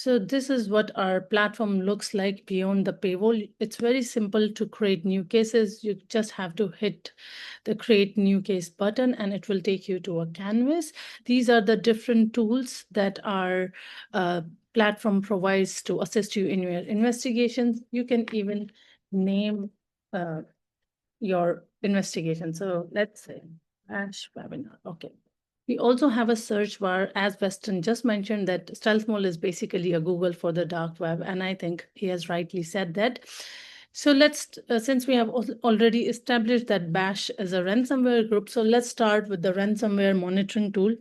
So this is what our platform looks like beyond the paywall. It's very simple to create new cases. You just have to hit the create new case button and it will take you to a canvas. These are the different tools that our platform provides to assist you in your investigations. You can even name your investigation. So let's say BASHE webinar. Okay. We also have a search bar, as Weston just mentioned, that StealthMole is basically a Google for the dark web, and I think he has rightly said that. So let's, since we have already established that BASHE is a ransomware group, so let's start with the ransomware monitoring tool.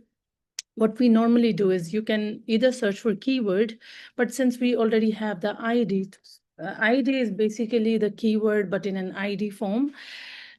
What we normally do is you can either search for keyword, but since we already have the ID, ID is basically the keyword, but in an ID form.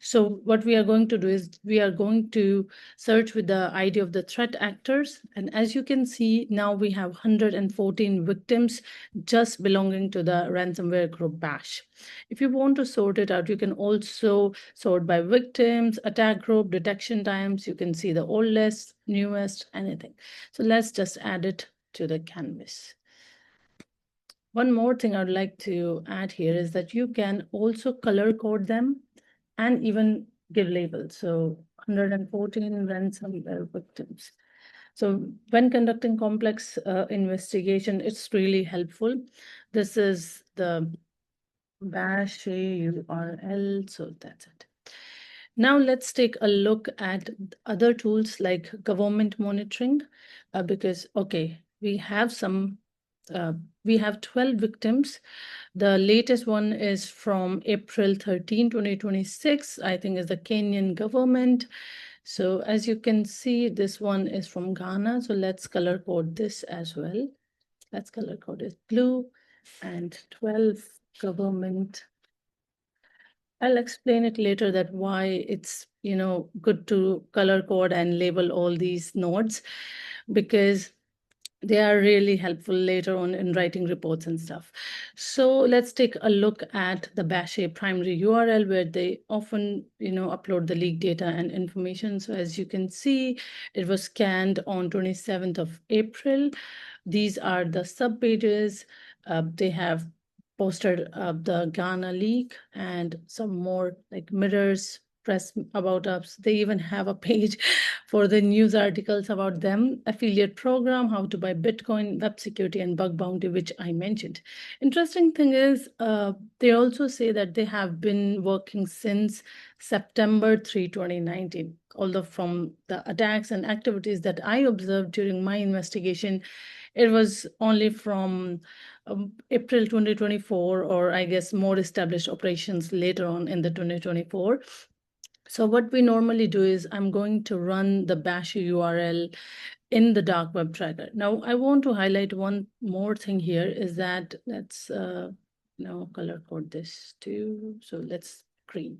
So what we are going to do is we are going to search with the ID of the threat actors. And as you can see, now we have 114 victims just belonging to the ransomware group BASHE. If you want to sort it out, you can also sort by victims, attack group, detection times. You can see the oldest, newest, anything. So let's just add it to the canvas. One more thing I'd like to add here is that you can also color code them and even give labels. So 114 ransomware victims. So when conducting complex investigation, it's really helpful. This is the BASHE URL. So that's it. Now let's take a look at other tools like government monitoring, because, okay, we have 12 victims. The latest one is from April 13, 2026, I think is the Kenyan government. So as you can see, this one is from Ghana. So let's color code this as well. Let's color code it blue and 12 government. I'll explain it later that why it's, good to color code and label all these nodes, because they are really helpful later on in writing reports and stuff. So let's take a look at the BASHE primary URL where they often, upload the leaked data and information. So as you can see, it was scanned on 27th of April. These are the sub pages. They have posted the Ghana leak and some more like mirrors, press about us. They even have a page for the news articles about them, affiliate program, how to buy Bitcoin, web security, and bug bounty, which I mentioned. Interesting thing is they also say that they have been working since September 3, 2019. Although from the attacks and activities that I observed during my investigation, it was only from April 2024, or I guess more established operations later on in the 2024. So what we normally do is I'm going to run the BASHE URL in the dark web tracker. Now I want to highlight one more thing here is that let's color code this too. So let's green.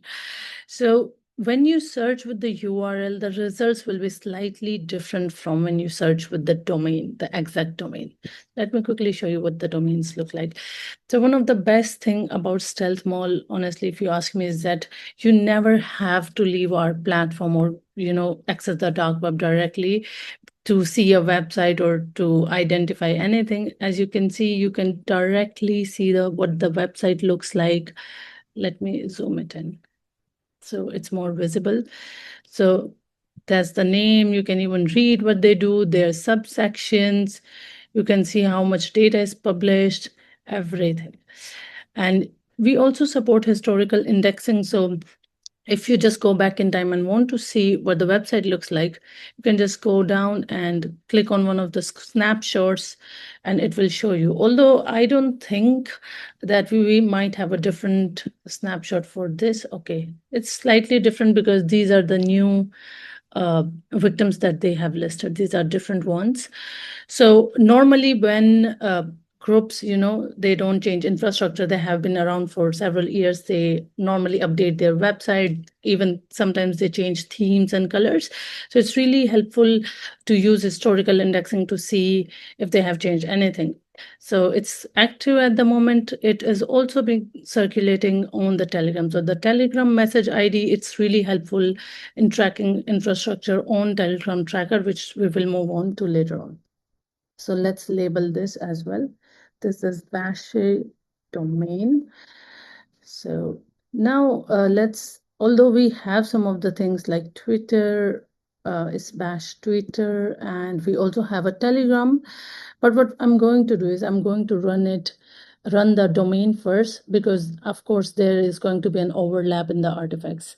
So when you search with the URL, the results will be slightly different from when you search with the domain, the exact domain. Let me quickly show you what the domains look like. So one of the best thing about StealthMole, honestly, if you ask me, is that you never have to leave our platform or, access the dark web directly to see a website or to identify anything. As you can see, you can directly see what the website looks like. Let me zoom it in so it's more visible. So that's the name. You can even read what they do, their subsections. You can see how much data is published, everything. And we also support historical indexing. So if you just go back in time and want to see what the website looks like, you can just go down and click on one of the snapshots and it will show you. Although I don't think that we might have a different snapshot for this. Okay, it's slightly different because these are the new victims that they have listed. These are different ones. So normally when groups, they don't change infrastructure. They have been around for several years. They normally update their website. Even sometimes they change themes and colors. So it's really helpful to use historical indexing to see if they have changed anything. So it's active at the moment. It is also being circulating on the Telegram. So the Telegram message ID, it's really helpful in tracking infrastructure on Telegram tracker, which we will move on to later on. So let's label this as well. This is BASHE domain. So now although we have some of the things like Twitter, is Bash Twitter, and we also have a Telegram. But what I'm going to do is I'm going to run the domain first, because of course there is going to be an overlap in the artifacts.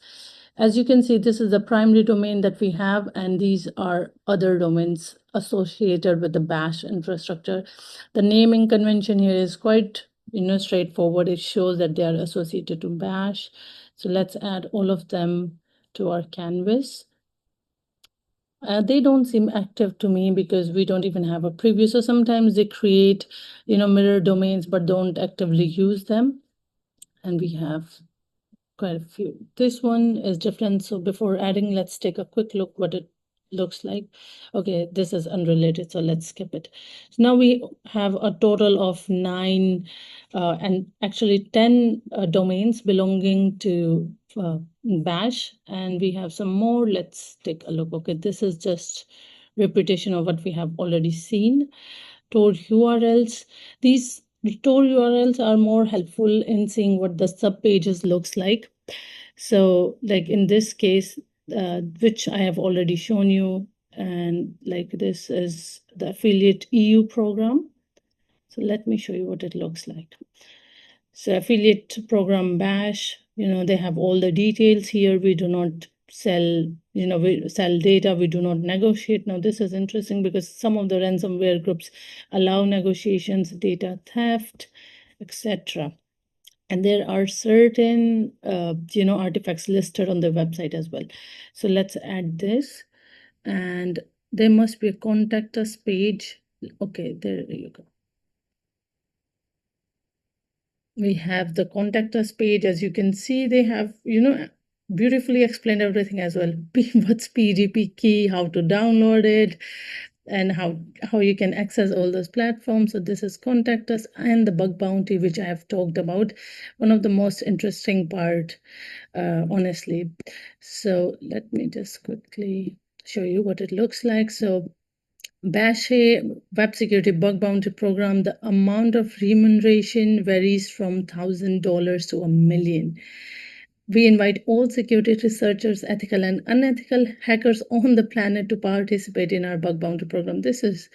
As you can see, this is the primary domain that we have, and these are other domains associated with the Bash infrastructure. The naming convention here is quite straightforward. It shows that they are associated to Bash. So let's add all of them to our canvas. They don't seem active to me because we don't even have a preview. So sometimes they create, mirror domains, but don't actively use them. And we have quite a few. This one is different. So before adding, let's take a quick look what it looks like. Okay, this is unrelated, so let's skip it. So now we have a total of 9 and actually 10 domains belonging to Bash, and we have some more. Let's take a look. Okay, this is just repetition of what we have already seen. Tor URLs. These Tor URLs are more helpful in seeing what the sub pages looks like. So like in this case, which I have already shown you, and like this is the affiliate EU program. So let me show you what it looks like. So affiliate program Bash, they have all the details here. We do not sell, we sell data, we do not negotiate. Now this is interesting because some of the ransomware groups allow negotiations, data theft, etc. And there are certain artifacts listed on the website as well. So let's add this, and there must be a contact us page. Okay, there you go. We have the contact us page. As you can see, they have beautifully explained everything as well. What's PGP key, how to download it, and how you can access all those platforms. So this is contact us and the bug bounty, which I have talked about, one of the most interesting part, honestly. So let me just quickly show you what it looks like. So BASHE Web Security Bug Bounty Program, the amount of remuneration varies from $1,000 to $1 million. We invite all security researchers, ethical and unethical hackers on the planet to participate in our bug bounty program. This is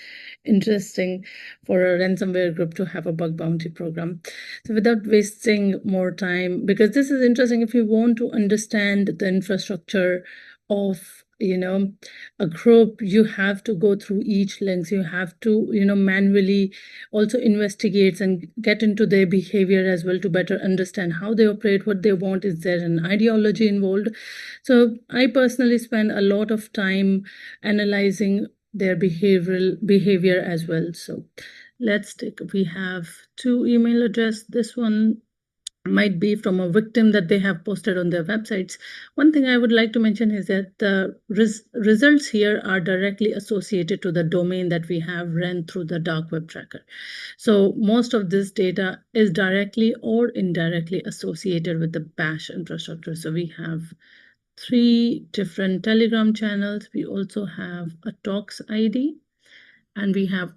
interesting for a ransomware group to have a bug bounty program. So without wasting more time, because this is interesting, if you want to understand the infrastructure of a group, you have to go through each links. You have to manually also investigate and get into their behavior as well to better understand how they operate, what they want. Is there an ideology involved? So I personally spend a lot of time analyzing their behavior as well. So we have 2 email address. This one might be from a victim that they have posted on their websites. One thing I would like to mention is that the results here are directly associated to the domain that we have ran through the dark web tracker. So most of this data is directly or indirectly associated with the Bash infrastructure. So we have 3 different Telegram channels. We also have a Talks ID, and we have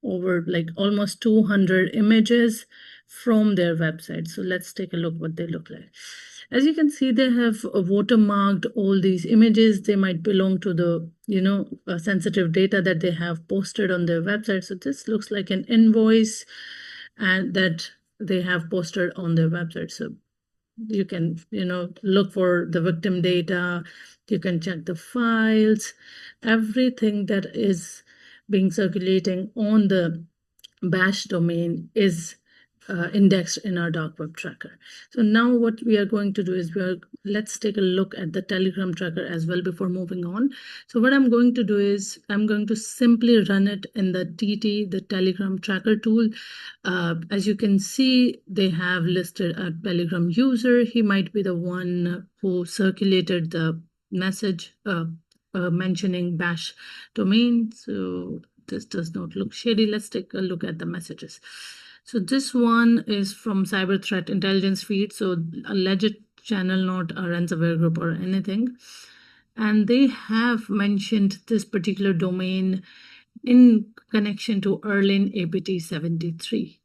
over like almost 200 images from their website. So let's take a look what they look like. As you can see, they have watermarked all these images. They might belong to the sensitive data that they have posted on their website. So this looks like an invoice and that they have posted on their website. So you can look for the victim data, you can check the files, everything that is being circulating on the Bash domain is indexed in our dark web tracker. So now what we are going to do is let's take a look at the Telegram tracker as well before moving on. So what I'm going to do is I'm going to simply run it in the TT, the Telegram tracker tool. As you can see, they have listed a Telegram user. He might be the one who circulated the message mentioning Bash domain. So this does not look shady. Let's take a look at the messages. So this one is from Cyber Threat Intelligence Feed. So a legit channel, not a ransomware group or anything. And they have mentioned this particular domain in connection to Eraleign APT73.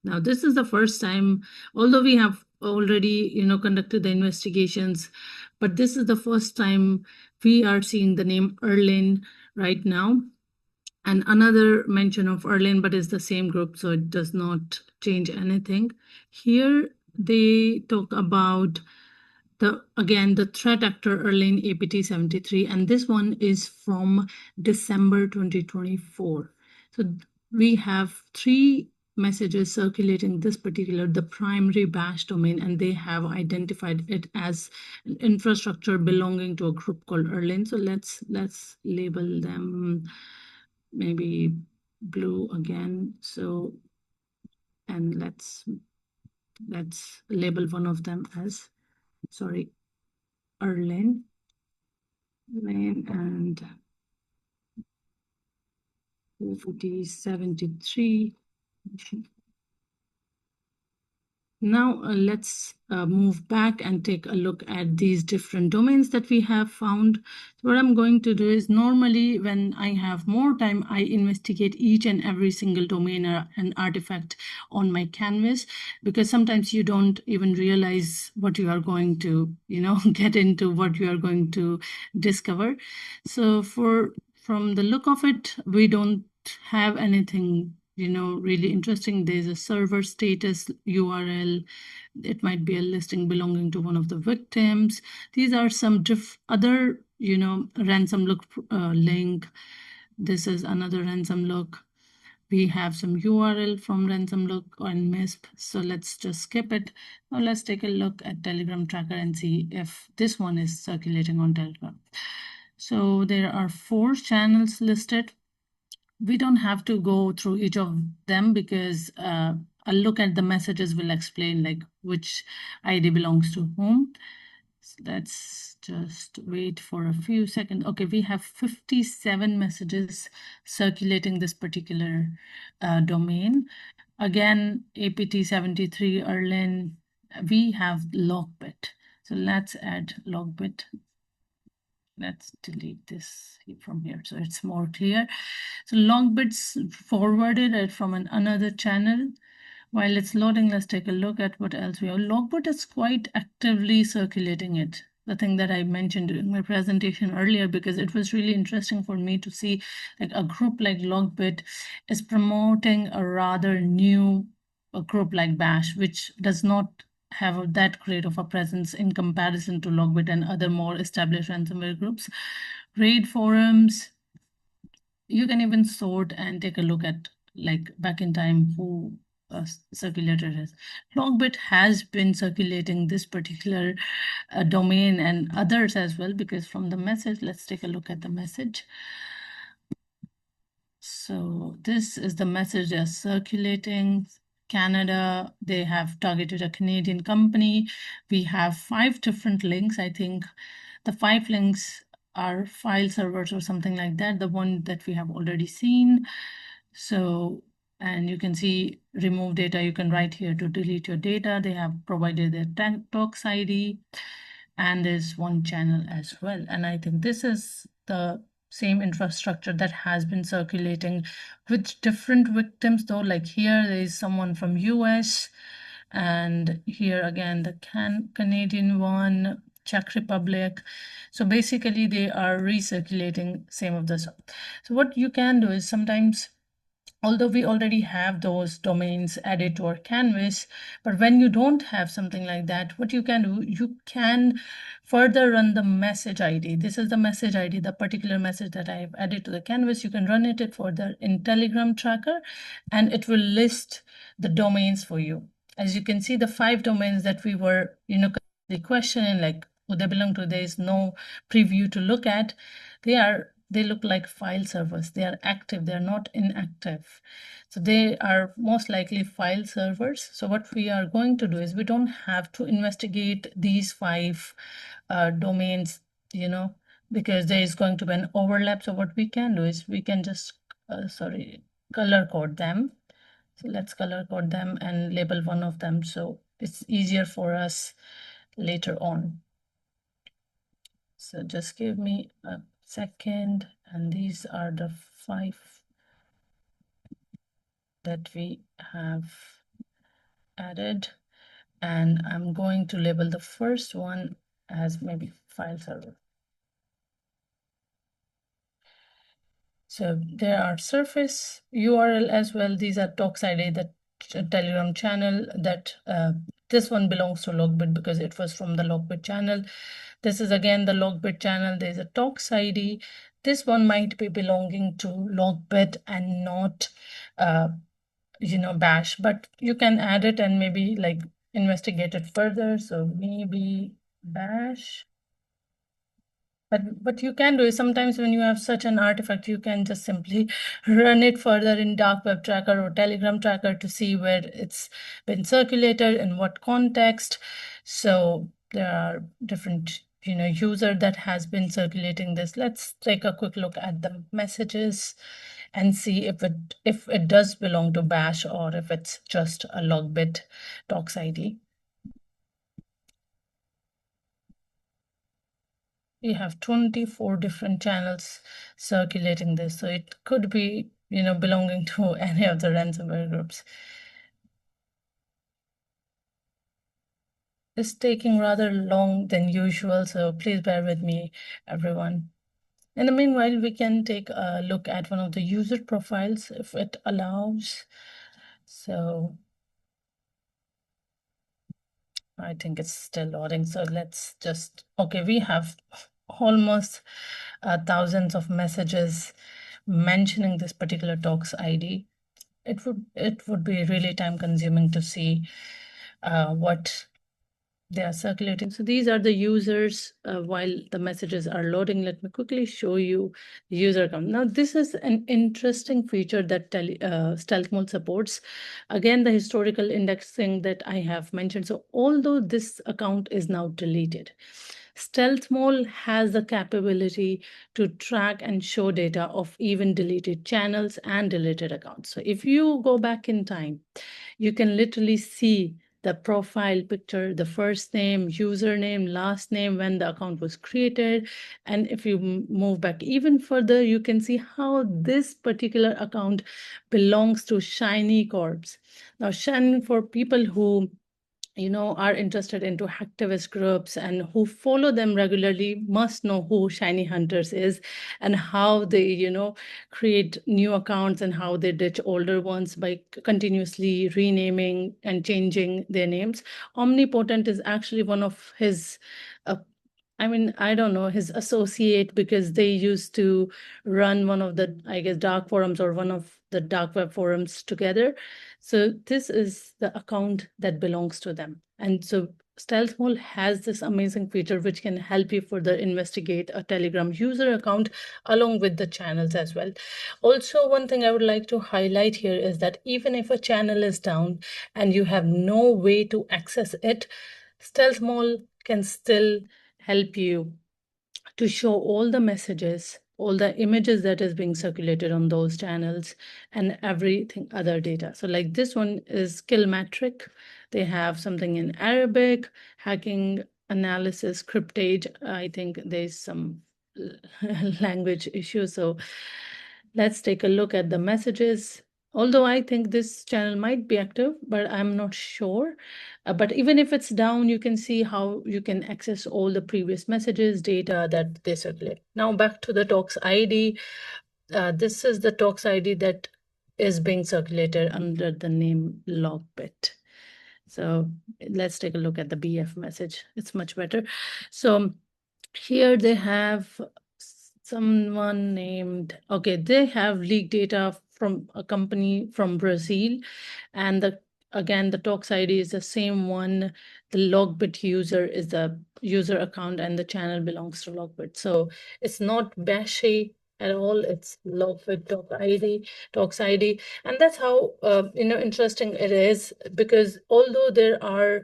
Now, this is the first time, although we have already, conducted the investigations, but this is the first time we are seeing the name Eraleign right now. And another mention of Eraleign, but it's the same group, so it does not change anything. Here, they talk about the threat actor Eraleign APT73, and this one is from December 2024. So we have 3 messages circulating this particular, the primary bash domain, and they have identified it as an infrastructure belonging to a group called Eraleign. So let's label them maybe blue again. So, and let's label one of them as, sorry, Eraleign, and APT73. Now let's move back and take a look at these different domains that we have found. So what I'm going to do is, normally when I have more time, I investigate each and every single domain or an artifact on my canvas, because sometimes you don't even realize what you are going to, get into, what you are going to discover. So from the look of it, we don't have anything really interesting. There's a server status URL. It might be a listing belonging to one of the victims. These are some other, ransom look link. This is another ransom look. We have some URL from ransom look on MISP. So let's just skip it. Now let's take a look at Telegram tracker and see if this one is circulating on Telegram. So there are 4 channels listed. We don't have to go through each of them, because a look at the messages will explain like which ID belongs to whom. So let's just wait for a few seconds. Okay, we have 57 messages circulating this particular domain. Again, APT73 Eraleign, we have logbit. So let's add logbit. Let's delete this from here so it's more clear. So logbits forwarded it from another channel. While it's loading, let's take a look at what else we have. Logbit is quite actively circulating it. The thing that I mentioned during my presentation earlier, because it was really interesting for me to see like a group like Logbit is promoting a rather new group like Bash, which does not have that great of a presence in comparison to Logbit and other more established ransomware groups. Raid forums, you can even sort and take a look at like back in time who circulated it. Logbit has been circulating this particular domain and others as well, because from the message, let's take a look at the message. So this is the message they're circulating. Canada, they have targeted a Canadian company. We have 5 different links. I think the 5 links are file servers or something like that, the one that we have already seen. So, and you can see remove data. You can write here to delete your data. They have provided their tox ID, and there's one channel as well. And I think this is the same infrastructure that has been circulating with different victims, though. Like here, there is someone from US, and here again the Canadian one, Czech Republic. So basically, they are recirculating same of this. So what you can do is, sometimes, although we already have those domains added to our canvas, but when you don't have something like that, what you can do, you can further run the message ID. This is the message ID, the particular message that I have added to the canvas. You can run it further in Telegram tracker, and it will list the domains for you. As you can see, the 5 domains that we were, the question and like who they belong to, there is no preview to look at. They look like file servers. They are active. They are not inactive. So they are most likely file servers. So what we are going to do is, we don't have to investigate these 5 domains, because there is going to be an overlap. So what we can do is, we can just, color code them. So let's color code them and label one of them, so it's easier for us later on. So just give me a second, And these are the 5 that we have added. And I'm going to label the first one as maybe file server. So there are surface URL as well. These are Talks ID, the Telegram channel that this one belongs to Logbit because it was from the Logbit channel. This is again the Logbit channel. There's a Talks ID. This one might be belonging to Logbit and not, Bash, but you can add it and maybe like investigate it further. So maybe Bash. But you can do it sometimes when you have such an artifact, you can just simply run it further in dark web tracker or Telegram tracker to see where it's been circulated, in what context. So there are different, user that has been circulating this. Let's take a quick look at the messages and see if it does belong to Bash or if it's just a Logbit Talks ID. We have 24 different channels circulating this, so it could be, belonging to any of the ransomware groups. It's taking rather long than usual, so please bear with me, everyone. In the meanwhile, we can take a look at one of the user profiles if it allows. So I think it's still loading. So let's just, okay, we have almost thousands of messages mentioning this particular Talks ID. It would be really time consuming to see what they are circulating. So these are the users while the messages are loading. Let me quickly show you the user account. Now, this is an interesting feature that StealthMole supports. Again, the historical indexing that I have mentioned. So although this account is now deleted, StealthMole has the capability to track and show data of even deleted channels and deleted accounts. So if you go back in time, you can literally see the profile picture, the first name, username, last name, when the account was created. And if you move back even further, you can see how this particular account belongs to Shiny Corps. Now, Shiny, for people who are interested into hacktivist groups and who follow them regularly must know who Shiny Hunters is and how they, create new accounts and how they ditch older ones by continuously renaming and changing their names. Omnipotent is actually one of his I don't know, his associate, because they used to run one of the, I guess, dark forums or one of the dark web forums together. So this is the account that belongs to them. And so StealthMole has this amazing feature which can help you further investigate a Telegram user account along with the channels as well. Also, one thing I would like to highlight here is that even if a channel is down and you have no way to access it, StealthMole can still help you to show all the messages, all the images that is being circulated on those channels, and everything other data. So like this one is skill metric. They have something in Arabic, hacking analysis, cryptage. I think there's some language issue. So let's take a look at the messages. Although I think this channel might be active, but I'm not sure. But even if it's down, you can see how you can access all the previous messages, data that they circulate. Now back to the Talks ID. This is the Talks ID that is being circulated under the name Logbit. So let's take a look at the BF message. It's much better. So here they have someone named, okay, they have leaked data from a company from Brazil, and again, the Talks ID is the same one. The Logbit user is the user account and the channel belongs to Logbit. So it's not BASHE at all. It's Logbit Talks ID. And that's how, interesting it is, because although there are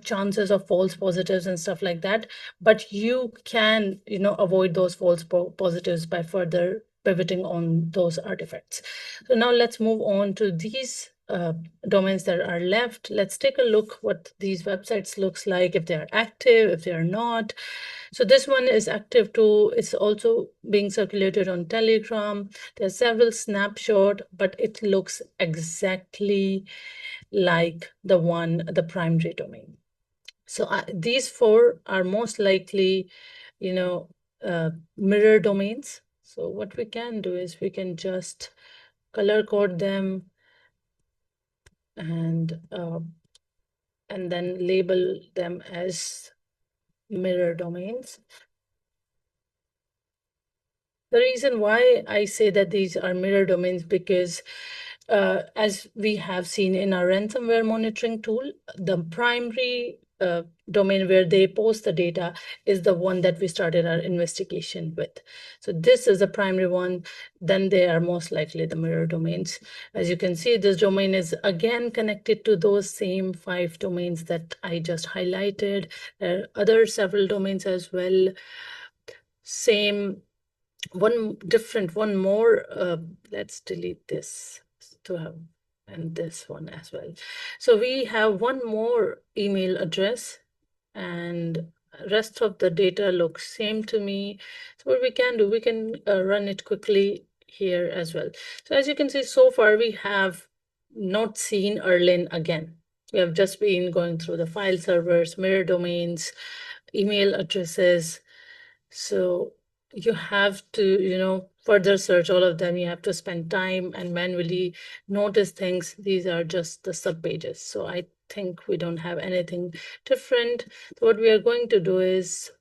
chances of false positives and stuff like that, but you can avoid those false positives by further pivoting on those artifacts. So now let's move on to these domains that are left. Let's take a look what these websites looks like, if they are active, if they are not. So this one is active too. It's also being circulated on Telegram. There's several snapshots, but it looks exactly like the primary domain. So these four are most likely, mirror domains. So what we can do is we can just color code them and then label them as mirror domains. The reason why I say that these are mirror domains because as we have seen in our ransomware monitoring tool, the primary domain where they post the data is the one that we started our investigation with. So this is the primary one, then they are most likely the mirror domains. As you can see, this domain is again connected to those same 5 domains that I just highlighted. There are other several domains as well. Same one more, let's delete this to have, and this one as well. So we have one more email address and rest of the data looks same to me. So what we can do, we can run it quickly here as well. So as you can see, so far we have not seen Eraleign again. We have just been going through the file servers, mirror domains, email addresses. So you have to, further search all of them. You have to spend time and manually notice things. These are just the sub pages. So I think we don't have anything different. So what we are going to do is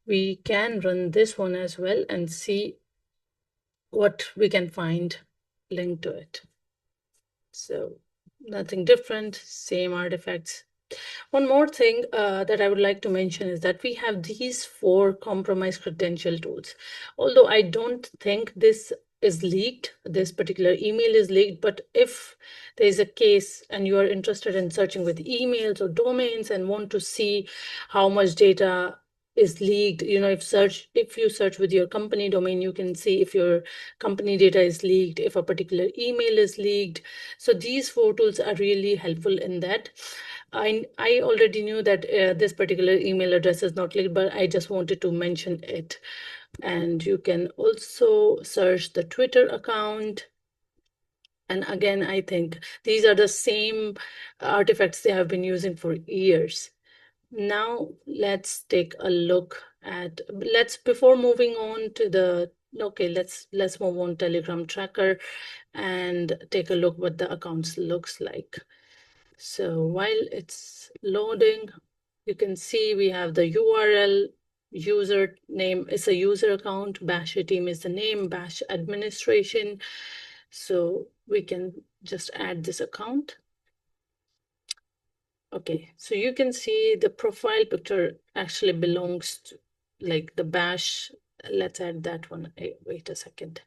we can run this one as well and see what we can find linked to it. So nothing different, same artifacts. One more thing that I would like to mention is that we have these 4 compromised credential tools. Although I don't think this is leaked, this particular email is leaked, but if there is a case and you are interested in searching with emails or domains and want to see how much data is leaked, if you search with your company domain, you can see if your company data is leaked, if a particular email is leaked. So these 4 tools are really helpful in that. I already knew that this particular email address is not leaked, but I just wanted to mention it. And you can also search the Twitter account. And again, I think these are the same artifacts they have been using for years. Now let's take a look at, before moving on to the, okay, let's move on Telegram tracker and take a look what the accounts looks like. So while it's loading, you can see we have the URL, user name is a user account, BASHE team is the name, BASHE administration. So we can just add this account. Okay, so you can see the profile picture actually belongs to like the BASHE. Let's add that one. Hey, wait a second.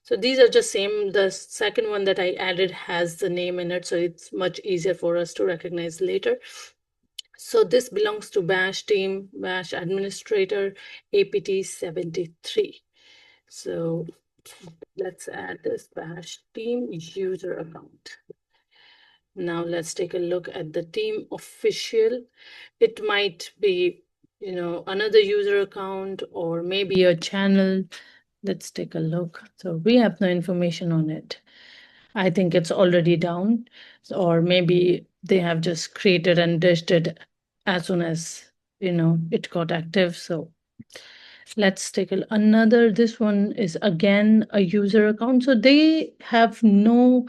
So these are just same. The second one that I added has the name in it, so it's much easier for us to recognize later. So this belongs to BASHE team, BASHE administrator, APT73. So let's add this BASHE team user account. Now let's take a look at the team official. It might be, another user account or maybe a channel. Let's take a look. So we have no information on it. I think it's already down, or maybe they have just created and dished it as soon as it got active. So let's take another. This one is again a user account. So they have no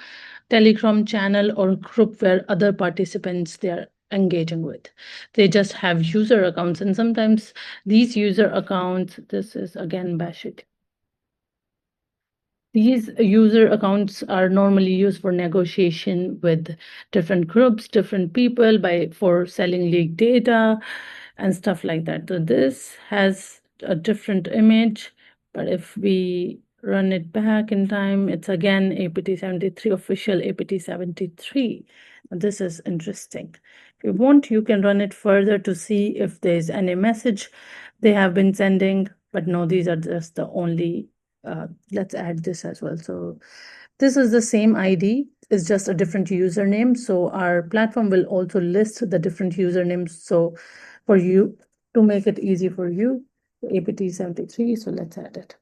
Telegram channel or group where other participants they are engaging with. They just have user accounts, and sometimes these user accounts, this is again BASHE. These user accounts are normally used for negotiation with different groups, different people for selling leaked data and stuff like that. So this has a different image, but if we run it back in time, it's again APT73, official APT73. This is interesting. If you want, you can run it further to see if there's any message they have been sending, but no, these are just the only let's add this as well. So this is the same ID. is just a different username. So our platform will also list the different usernames. So for you, to make it easy for you, APT73, so let's add it.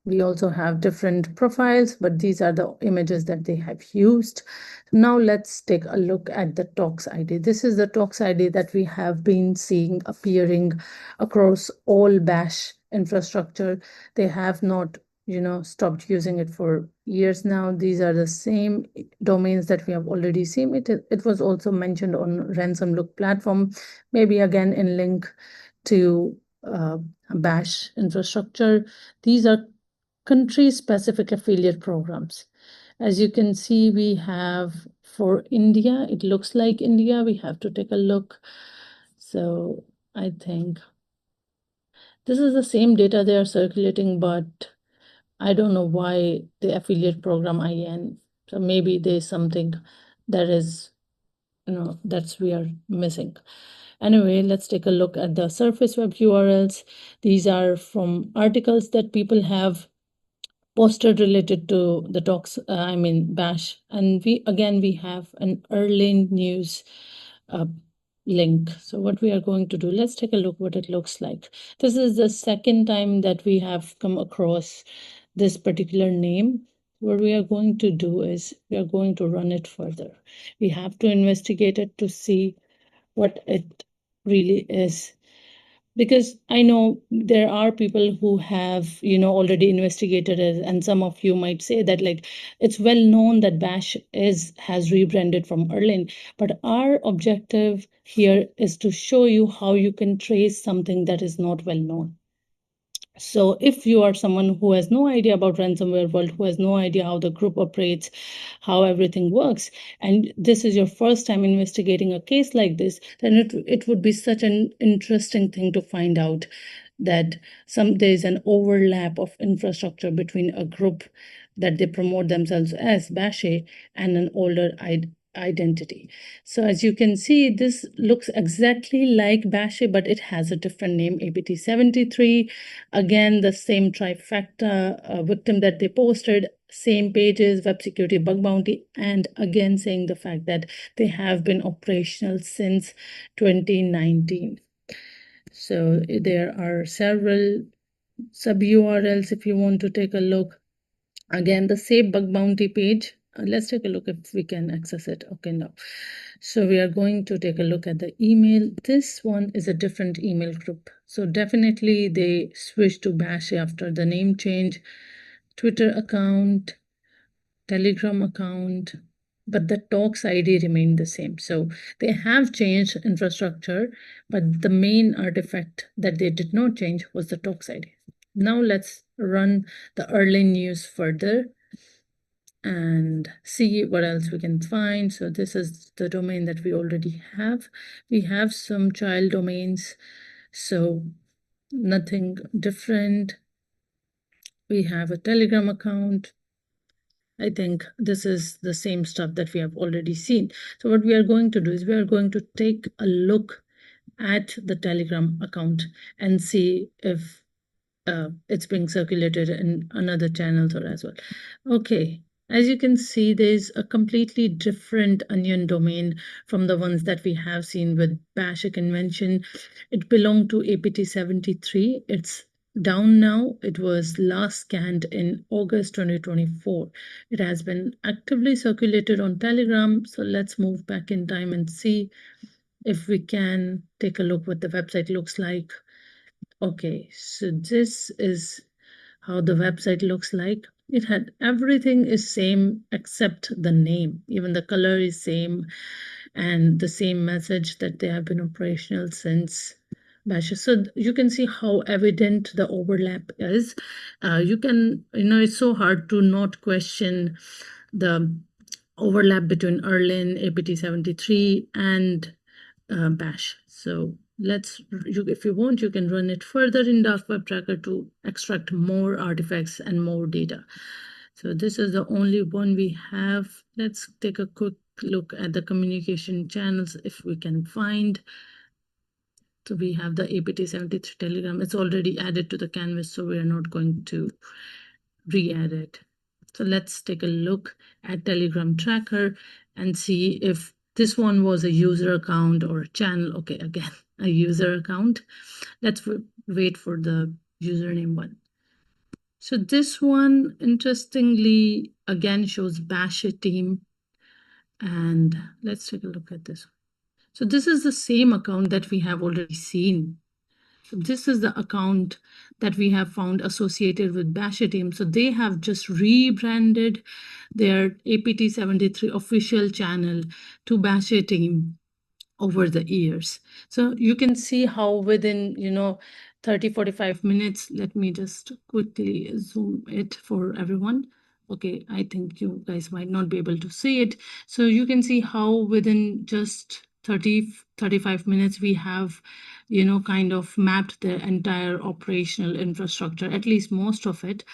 We also have different profiles, but these are the images that they have used. Now let's take a look at the Tox ID. This is the Tox ID that we have been seeing appearing across all Bash infrastructure. They have not, stopped using it for years now. These are the same domains that we have already seen. It was also mentioned on Ransom platform, maybe again in link to Bash infrastructure. These are country-specific affiliate programs. As you can see, we have for India, it looks like India. We have to take a look. So I think this is the same data they are circulating, but I don't know why the affiliate program IN. So maybe there's something that is, that's we are missing. Anyway, let's take a look at the surface web URLs. These are from articles that people have posted related to the talks, Bash. And we have an Eraleign news link. So what we are going to do, let's take a look what it looks like. This is the second time that we have come across this particular name. What we are going to do is we are going to run it further. We have to investigate it to see what it really is, because I know there are people who have, already investigated it, and some of you might say that like it's well known that Bash has rebranded from Eraleign, but our objective here is to show you how you can trace something that is not well known. So if you are someone who has no idea about ransomware world, who has no idea how the group operates, how everything works, and this is your first time investigating a case like this, then it would be such an interesting thing to find out that there is an overlap of infrastructure between a group that they promote themselves as BASHE and an older identity. So as you can see, this looks exactly like BASHE, but it has a different name, APT73. Again, the same trifecta victim that they posted, same pages, web security bug bounty, and again saying the fact that they have been operational since 2019. So there are several sub URLs if you want to take a look. Again, the same bug bounty page. Let's take a look if we can access it. Okay, no. So we are going to take a look at the email. This one is a different email group. So definitely they switched to Bash after the name change. Twitter account, Telegram account, but the Talks ID remained the same. So they have changed infrastructure, but the main artifact that they did not change was the Talks ID. Now let's run the Eraleign news further and see what else we can find. So this is the domain that we already have. We have some child domains, so nothing different. We have a Telegram account. I think this is the same stuff that we have already seen. So what we are going to do is we are going to take a look at the Telegram account and see if it's being circulated in another channels or as well. Okay, as you can see, there's a completely different onion domain from the ones that we have seen with Bash convention. It belonged to APT73. It's down now. It was last scanned in August 2024. It has been actively circulated on Telegram. So let's move back in time and see if we can take a look what the website looks like. Okay, so this is how the website looks like. It had everything is same except the name. Even the color is same and the same message that they have been operational since Bash. So you can see how evident the overlap is. It's so hard to not question the overlap between Eraleign, APT73, and Bash. So if you want, you can run it further in Dark Web Tracker to extract more artifacts and more data. So this is the only one we have. Let's take a quick look at the communication channels if we can find. So we have the APT73 Telegram. It's already added to the canvas, so we are not going to re-add it. So let's take a look at Telegram tracker and see if this one was a user account or a channel. Okay, again, a user account. Let's wait for the username one. So this one, interestingly, again shows BASHE team. And let's take a look at this. So this is the same account that we have already seen. So this is the account that we have found associated with BASHE team. So they have just rebranded their APT73 official channel to BASHE team over the years. So you can see how within 30-45 minutes, let me just quickly zoom it for everyone. Okay, I think you guys might not be able to see it. So you can see how within just 30-35 minutes we have kind of mapped the entire operational infrastructure, at least most of it.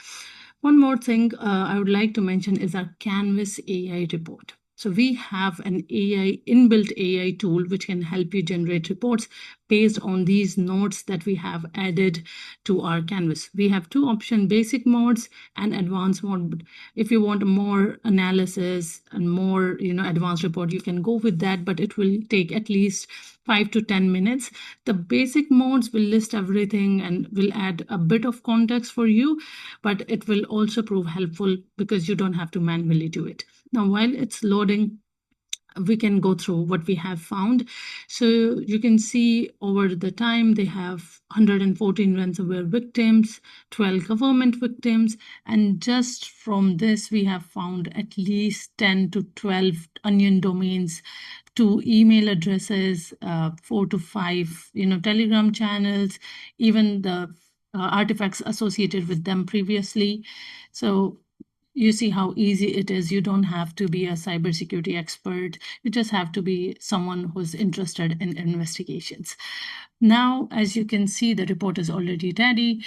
One more thing I would like to mention is our Canvas AI report. So we have an inbuilt AI tool which can help you generate reports based on these nodes that we have added to our canvas. We have two options, basic modes and advanced mode. If you want more analysis and more advanced report, you can go with that, but it will take at least 5 to 10 minutes. The basic modes will list everything and will add a bit of context for you, but it will also prove helpful because you don't have to manually do it. Now, while it's loading, we can go through what we have found. So you can see over the time they have 114 ransomware victims, 12 government victims, and just from this we have found at least 10 to 12 onion domains, 2 email addresses, 4 to 5 Telegram channels, even the artifacts associated with them previously. So you see how easy it is. You don't have to be a cybersecurity expert. You just have to be someone who's interested in investigations. Now, as you can see, the report is already ready.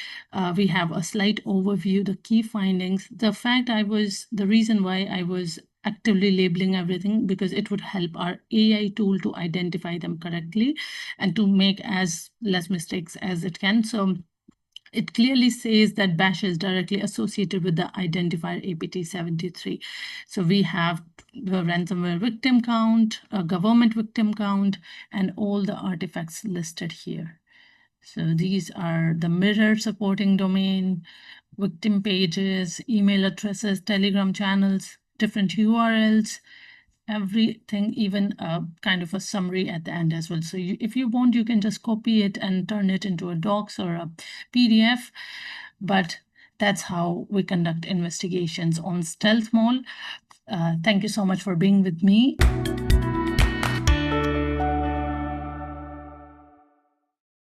We have a slight overview, the key findings. The reason why I was actively labeling everything, because it would help our AI tool to identify them correctly and to make as less mistakes as it can. So it clearly says that BASHE is directly associated with the identifier APT73. So we have the ransomware victim count, a government victim count, and all the artifacts listed here. So these are the mirror supporting domain, victim pages, email addresses, Telegram channels, different URLs, everything, even kind of a summary at the end as well. So if you want, you can just copy it and turn it into a docs or a PDF, but that's how we conduct investigations on StealthMole. Thank you so much for being with me.